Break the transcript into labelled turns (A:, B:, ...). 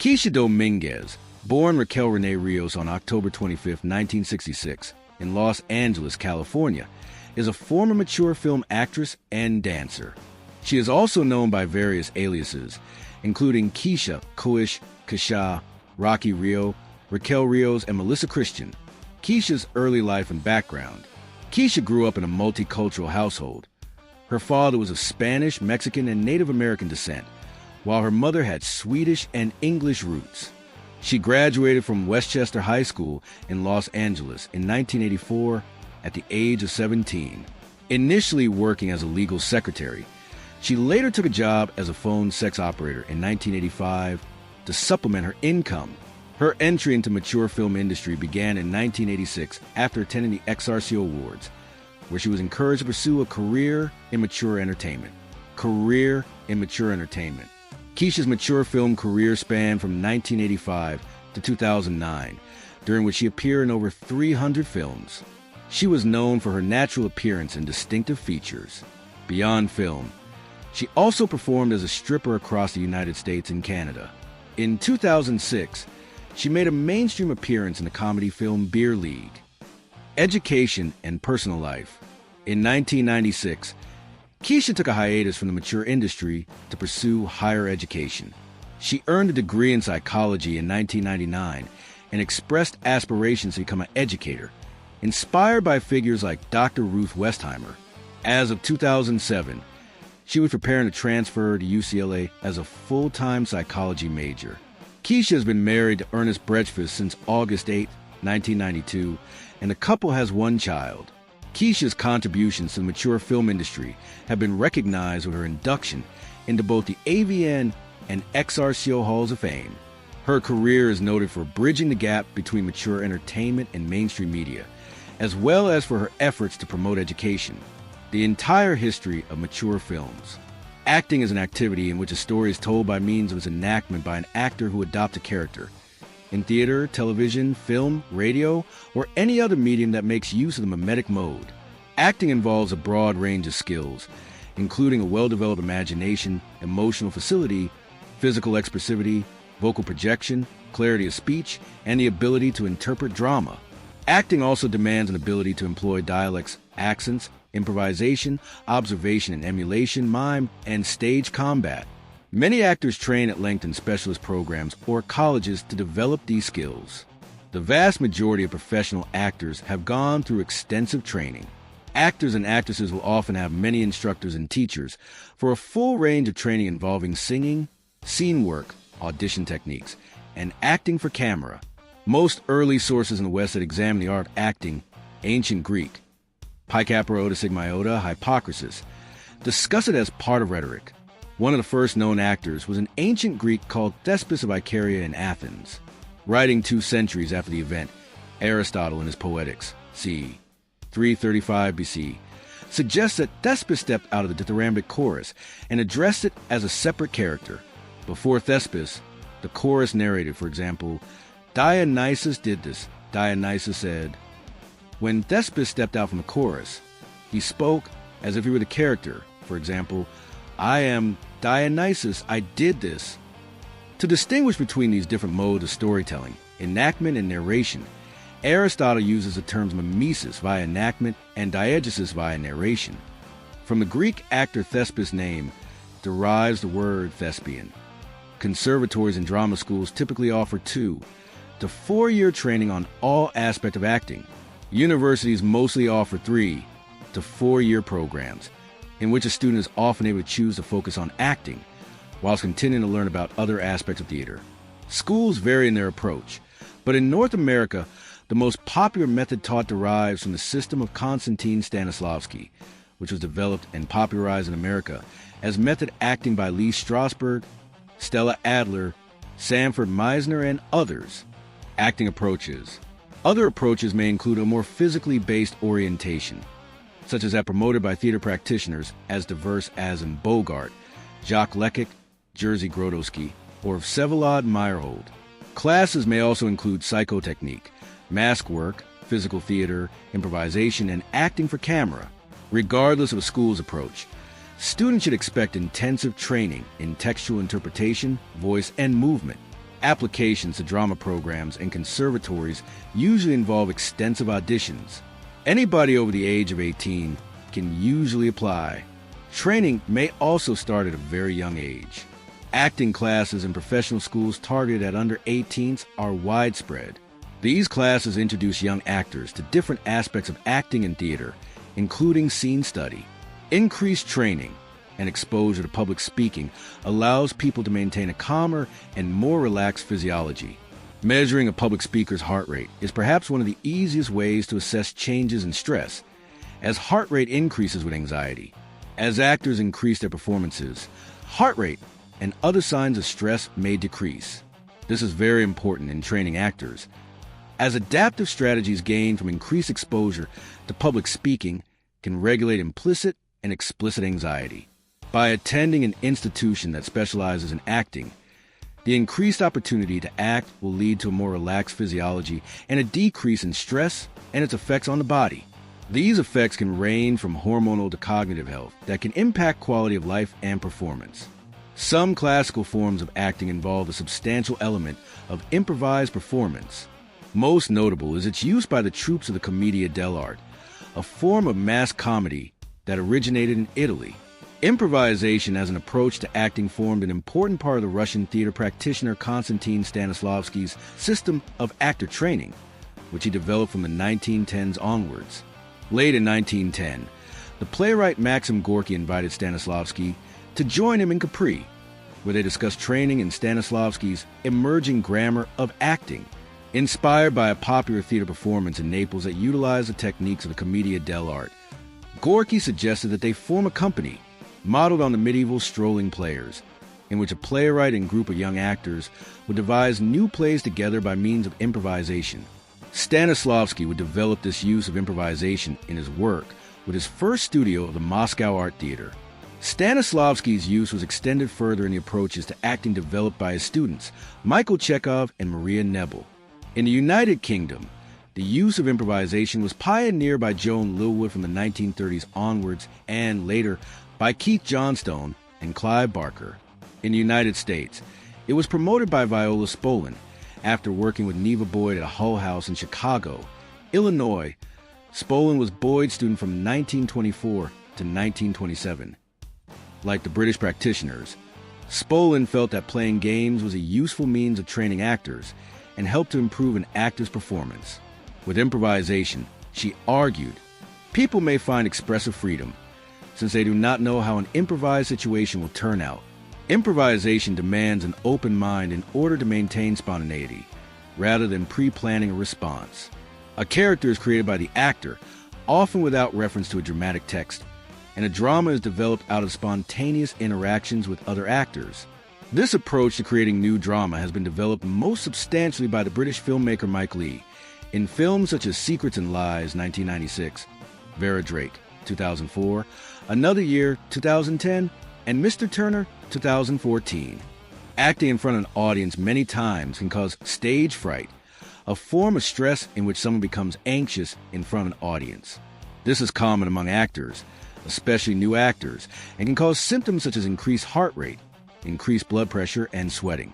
A: Keisha Dominguez, born Raquel Renee Rios on October 25, 1966, in Los Angeles, California, is a former mature film actress and dancer. She is also known by various aliases, including Keisha, Koish, Kasha, Rocky Rio, Raquel Rios, and Melissa Christian. Keisha's early life and background. Keisha grew up in a multicultural household. Her father was of Spanish, Mexican, and Native American descent, while her mother had Swedish and English roots. She graduated from Westchester High School in Los Angeles in 1984 at the age of 17. Initially working as a legal secretary, she later took a job as a phone sex operator in 1985 to supplement her income. Her entry into mature film industry began in 1986 after attending the XRCO Awards, where she was encouraged to pursue a career in mature entertainment. Keisha's mature film career spanned from 1985 to 2009, during which she appeared in over 300 films. She was known for her natural appearance and distinctive features. Beyond film, she also performed as a stripper across the United States and Canada. In 2006, she made a mainstream appearance in the comedy film Beer League. Education and personal life. In 1996, Keisha took a hiatus from the mature industry to pursue higher education. She earned a degree in psychology in 1999 and expressed aspirations to become an educator, inspired by figures like Dr. Ruth Westheimer. As of 2007, she was preparing to transfer to UCLA as a full-time psychology major. Keisha has been married to Ernest Brecfus since August 8, 1992, and the couple has one child. Keisha's contributions to the mature film industry have been recognized with her induction into both the AVN and XRCO Halls of Fame. Her career is noted for bridging the gap between mature entertainment and mainstream media, as well as for her efforts to promote education. The entire history of mature films. Acting is an activity in which a story is told by means of its enactment by an actor who adopts a character. In theater, television, film, radio, or any other medium that makes use of the mimetic mode. Acting involves a broad range of skills, including a well-developed imagination, emotional facility, physical expressivity, vocal projection, clarity of speech, and the ability to interpret drama. Acting also demands an ability to employ dialects, accents, improvisation, observation and emulation, mime, and stage combat. Many actors train at length in specialist programs or colleges to develop these skills. The vast majority of professional actors have gone through extensive training. Actors and actresses will often have many instructors and teachers for a full range of training involving singing, scene work, audition techniques, and acting for camera. Most early sources in the West that examine the art of acting, ancient Greek, Pi Kappa Iota Sigma Iota, Hypocrisy, discuss it as part of rhetoric. One of the first known actors was an ancient Greek called Thespis of Icaria in Athens. Writing 2 centuries after the event, Aristotle in his Poetics, c. 335 BC, suggests that Thespis stepped out of the dithyrambic chorus and addressed it as a separate character. Before Thespis, the chorus narrated, for example, Dionysus did this. Dionysus said. When Thespis stepped out from the chorus, he spoke as if he were the character. For example, I am Dionysus, I did this. To distinguish between these different modes of storytelling, enactment and narration, Aristotle uses the terms mimesis via enactment and diegesis via narration. From the Greek actor Thespis' name derives the word thespian. Conservatories and drama schools typically offer 2 to 4-year training on all aspects of acting. Universities mostly offer 3 to 4-year programs, in which a student is often able to choose to focus on acting, whilst continuing to learn about other aspects of theater. Schools vary in their approach, but in North America, the most popular method taught derives from the system of Konstantin Stanislavski, which was developed and popularized in America as method acting by Lee Strasberg, Stella Adler, Sanford Meisner, and others. Acting approaches. Other approaches may include a more physically based orientation, such as that promoted by theater practitioners as diverse as in Bogart, Jacques Leckich, Jerzy Grodowski, or Vsevolod Meyerhold. Classes may also include psychotechnique, mask work, physical theater, improvisation, and acting for camera. Regardless of a school's approach, students should expect intensive training in textual interpretation, voice, and movement. Applications to drama programs and conservatories usually involve extensive auditions. Anybody over the age of 18 can usually apply. Training may also start at a very young age. Acting classes in professional schools targeted at under 18s are widespread. These classes introduce young actors to different aspects of acting and theater, including scene study. Increased training and exposure to public speaking allows people to maintain a calmer and more relaxed physiology. Measuring a public speaker's heart rate is perhaps one of the easiest ways to assess changes in stress, as heart rate increases with anxiety. As actors increase their performances, heart rate and other signs of stress may decrease. This is very important in training actors, as adaptive strategies gained from increased exposure to public speaking can regulate implicit and explicit anxiety. By attending an institution that specializes in acting, the increased opportunity to act will lead to a more relaxed physiology and a decrease in stress and its effects on the body. These effects can range from hormonal to cognitive health that can impact quality of life and performance. Some classical forms of acting involve a substantial element of improvised performance. Most notable is its use by the troops of the Commedia dell'arte, a form of mass comedy that originated in Italy. Improvisation as an approach to acting formed an important part of the Russian theater practitioner Konstantin Stanislavski's system of actor training, which he developed from the 1910s onwards. Late in 1910, the playwright Maxim Gorky invited Stanislavski to join him in Capri, where they discussed training in Stanislavski's emerging grammar of acting. Inspired by a popular theater performance in Naples that utilized the techniques of the Commedia dell'arte, Gorky suggested that they form a company modeled on the medieval strolling players, in which a playwright and group of young actors would devise new plays together by means of improvisation. Stanislavski would develop this use of improvisation in his work with his first studio of the Moscow Art Theater. Stanislavski's use was extended further in the approaches to acting developed by his students, Michael Chekhov and Maria Nebel. In the United Kingdom, the use of improvisation was pioneered by Joan Lilwood from the 1930s onwards and later by Keith Johnstone and Clive Barker. In the United States, it was promoted by Viola Spolin after working with Neva Boyd at Hull House in Chicago, Illinois. Spolin was Boyd's student from 1924 to 1927. Like the British practitioners, Spolin felt that playing games was a useful means of training actors and helped to improve an actor's performance. With improvisation, she argued, people may find expressive freedom since they do not know how an improvised situation will turn out. Improvisation demands an open mind in order to maintain spontaneity, rather than pre-planning a response. A character is created by the actor, often without reference to a dramatic text, and a drama is developed out of spontaneous interactions with other actors. This approach to creating new drama has been developed most substantially by the British filmmaker Mike Leigh in films such as Secrets and Lies, 1996, Vera Drake, 2004, Another Year, 2010, and Mr. Turner, 2014. Acting in front of an audience many times can cause stage fright, a form of stress in which someone becomes anxious in front of an audience. This is common among actors, especially new actors, and can cause symptoms such as increased heart rate, increased blood pressure, and sweating.